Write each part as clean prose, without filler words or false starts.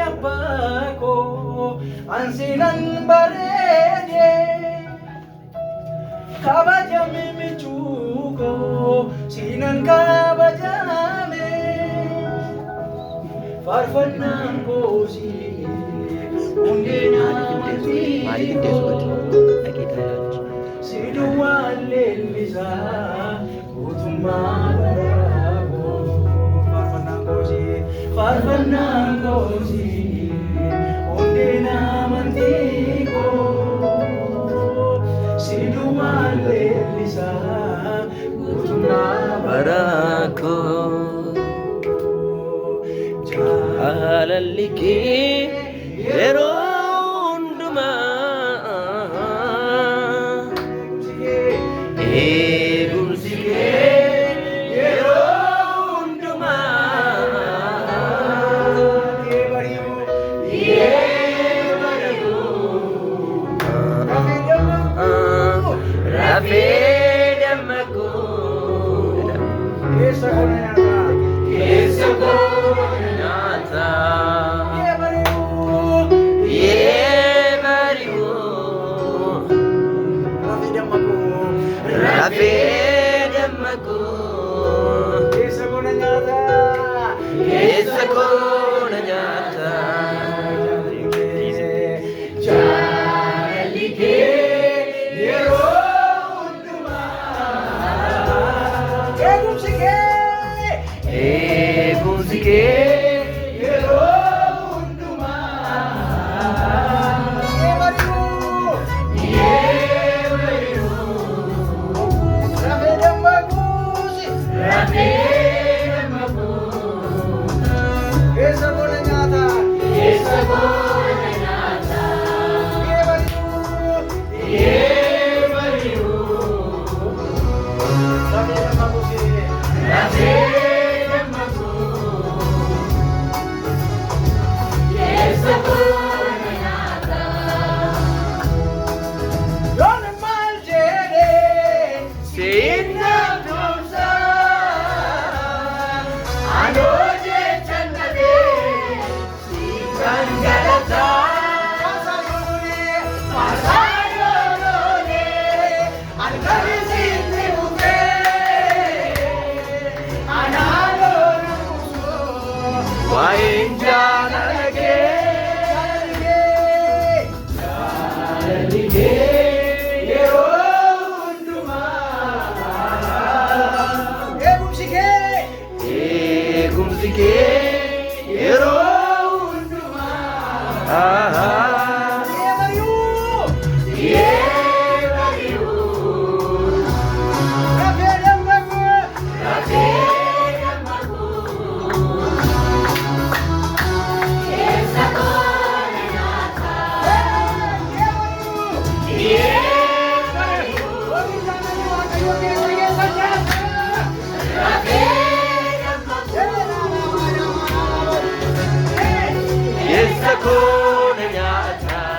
abbaa ansinan bareede kabajame michuuko sinan kabajame farfannaan koosi hundee si duwwaan leellisaa guutummaa baraakoo farfannaan koosi hundee namantiikoo si duwwaan leellisaa guutummaa baraakoo jaalalli kee yeroo hundumaa eegumsi kee yeroo hundumaa rafee dammaqoo keessa koona nyaataa rafee dammaqoo keessa koona nyaataa jaalalli kee yeroo hundumaa eegumsi kee yeroo hundumaa rafee dammaquu keessa koona nyaataa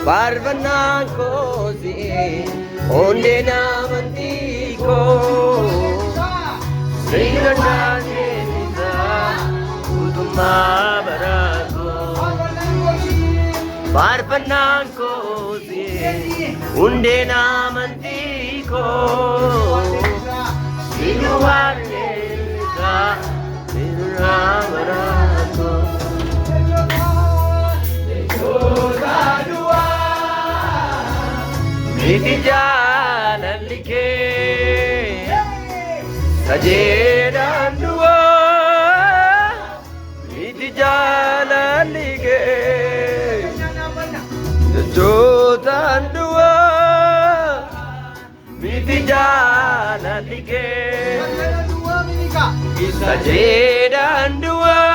farfannaan koosi hundee namantiikoo sinan leellisaa guutummaa baraakoo farfannaan koosi hundee namantiikoo sinuwaan leellisaa guutummaa baraakoo miti jaalalli kee sajeedhaan du'aa miti jaalalli kee jajootaan du'aa miti jaalalli kee sajeedhaan du'aa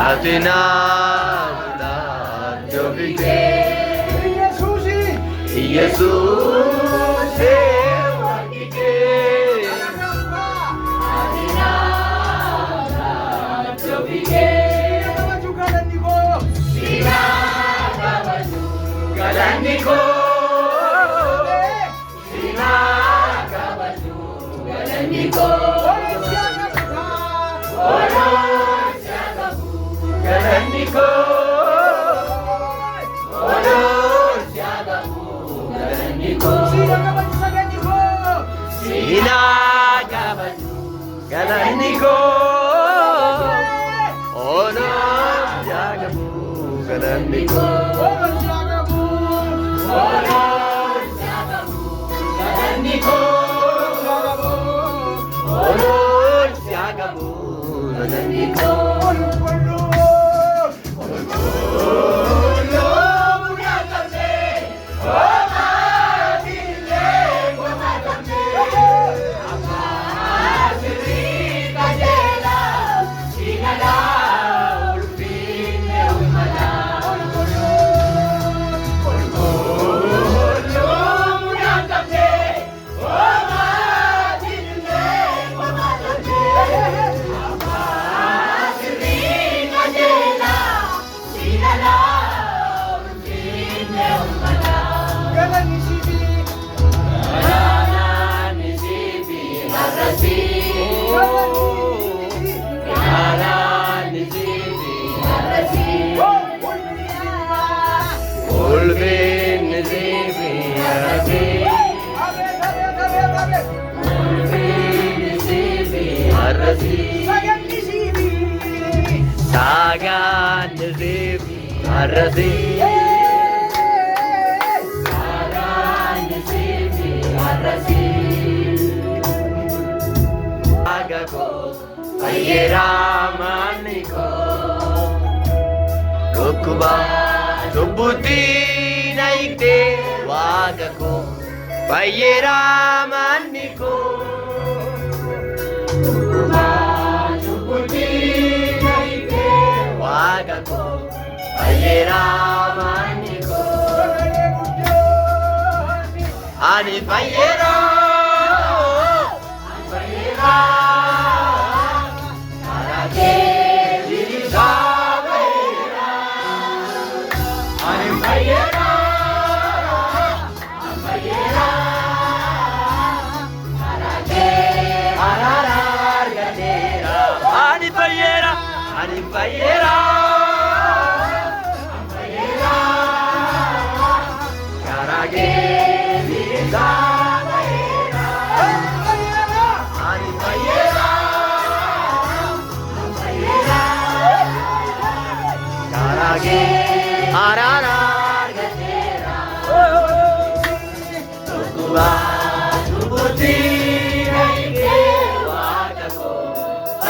Atina Jovike Jesus Wakike Atina Jovike Sina Kabaju Galaniko Sina Kabaju Galaniko Galaniko Sina Kabaju Galaniko Ono Jagabu Galaniko Ono Jagabu Galaniko Ono Jagabu Galaniko Sagan Zibi Arasi Sagan Zibi Arasi Agako Ayeramaniko Dokuba Subuti Naikte Wagako Ayeramaniko Dokuba Subuti Wagako Ayeramaniko Ani Payera Payera Karake Virisabera Ani Payera Payera Karake Ararar Gadera Ani Payera Ani Payera Ararar Gatera Tukuba Tubuti Naike Wagako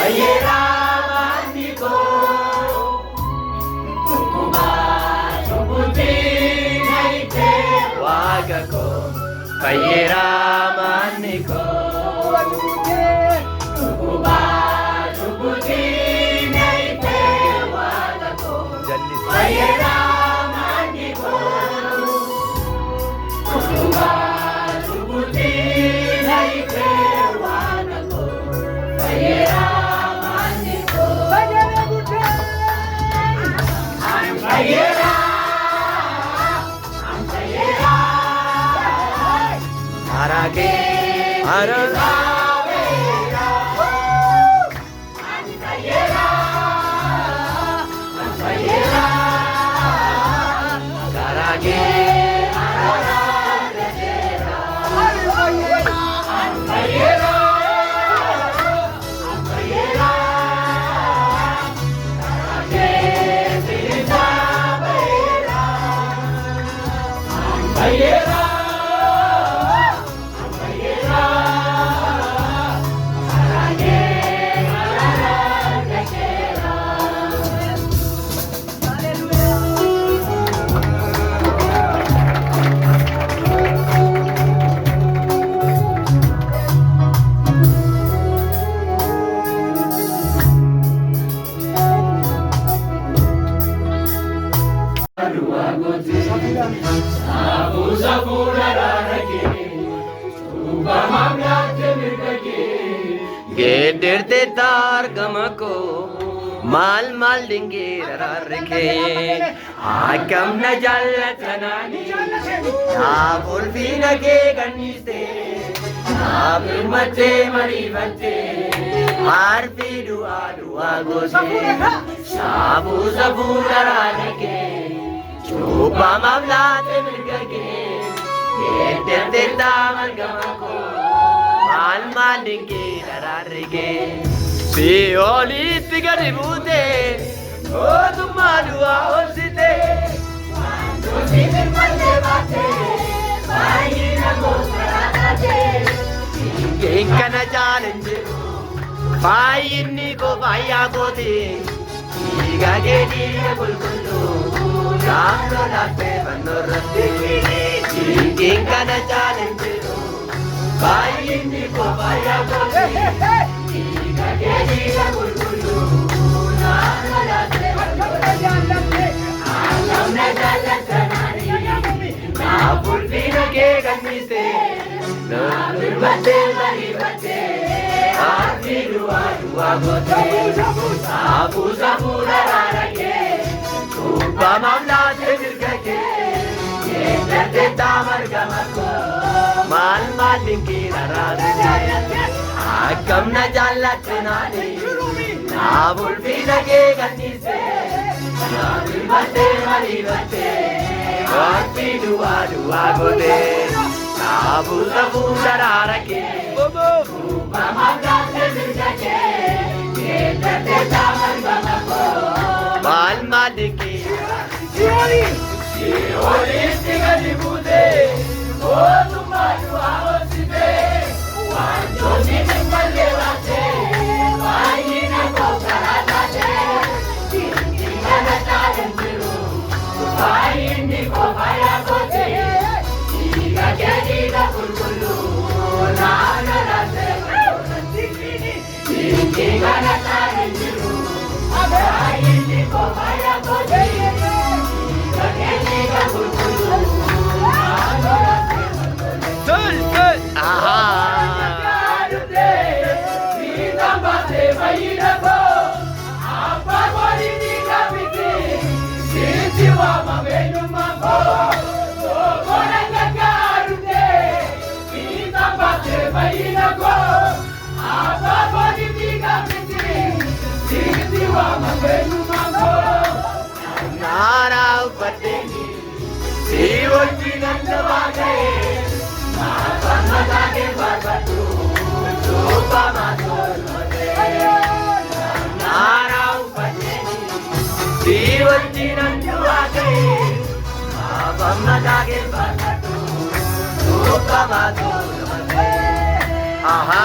Ayeramaniko Tukuba Tubuti Naike Wagako Ayeramaniko Tukuba Tubuti Naike Wagako Ayeramaniko Tukuba Tubuti Naike Wagako Ayeramaniko Ayera Arage Arage dua gote Safura rarake Tuba mamlate mirgake Gedirte tar gamako mal mal dingir rarke Hakam na jallathanani na bulfina ke ganiste na birmate marivate harfi dua dua gote sabu sabura rarke chupa mamlate mirgake gedirte tar gamako mal mal dingir rarke si oli tigari bute o tumadua osite Dosi mirmate bate Baina gotarate Ingkana challenge Bhai inni ko bhaiya goti Iga gedi bulbulu Ramlo latte bandorati Ingkana challenge Bhai inni ko bhaiya goti Iga gedi bulbulu Ramlo latte bandorati Alam na jalathanani Na bulbina ke ganiste Na bulbate marivate Arti dua dua gote Sabu sabu rarake Tuba mamlate mirgake Yedate tamar gamako Mal mal dinki rarake Hakam na jalathanani Na bulbina ke ganiste Na bulbate marivate Arti dua dua gote Sabu sabu rarake Tuba mamlate mirgake Yedate tamar gamako Mal mal dinki Oli tigari bute O tumadua osite Dosi mirmate bate Baina gotarate Ingkana challenge Baini ko bhaiya gote Iga gedi bulbulu Nana rate Ingkana challenge Baini ko bhaiya gote Iga gedi bulbulu Nana rate Tul tul aha Garute Nitambate baina ko Apa boli diga piti Siti wa mabenu mambo Sokoranga garute Nitambate baina ko Apa boli diga piti Siti wa mabenu mambo Nara upateni Siwoti nandavagaye Mahammadage barbatu Chupa matolode Nara upateni Siwoti nandavagaye Mahammadage barbatu Chupa matolode aha